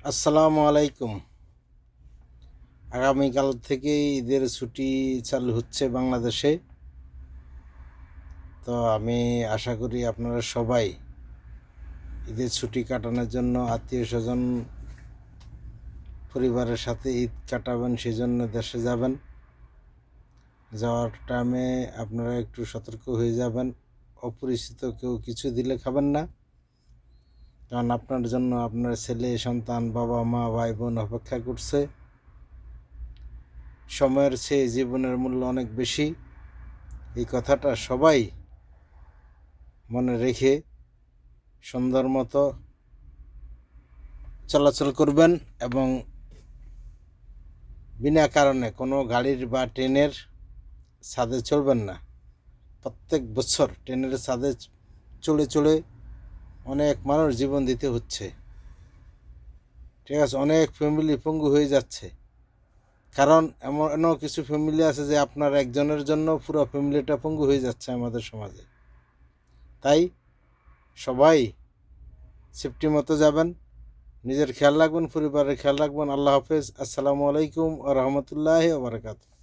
আসসালামু আলাইকুম। আগামীকাল থেকে ঈদের ছুটি চালু হচ্ছে বাংলাদেশে। তো আমি আশা করি আপনারা সবাই ঈদের ছুটি কাটানোর জন্য আত্মীয় স্বজন পরিবারের সাথে ঈদ কাটাবেন, সেজন্য দেশে যাবেন। যাওয়ার টাইমে আপনারা একটু সতর্ক হয়ে যাবেন। অপরিচিত কেউ কিছু দিলে খাবেন না, কারণ আপনার জন্য আপনার ছেলে সন্তান, বাবা মা, ভাই বোন অপেক্ষা করছে। সময়ের চেয়ে জীবনের মূল্য অনেক বেশি, এই কথাটা সবাই মনে রেখে সুন্দর মতো চলাচল করবেন এবং বিনা কারণে কোনো গাড়ির বা ট্রেনের ছাদে চড়বেন না। প্রত্যেক বছর ট্রেনের ছাদে চড়ে চড়ে অনেক মানুষ জীবন দিতে হচ্ছে, ঠিক আছে? অনেক ফ্যামিলি পঙ্গু হয়ে যাচ্ছে, কারণ এমনও কিছু ফ্যামিলি আছে যে আপনার একজনের জন্য পুরো ফ্যামিলিটা পঙ্গু হয়ে যাচ্ছে আমাদের সমাজে। তাই সবাই সেফটি মতো যাবেন, নিজের খেয়াল রাখবেন, পরিবারের খেয়াল রাখবেন। আল্লাহ হাফেজ। আসসালামু আলাইকুম ওয়া রাহমাতুল্লাহি ওয়া বারাকাতুহু।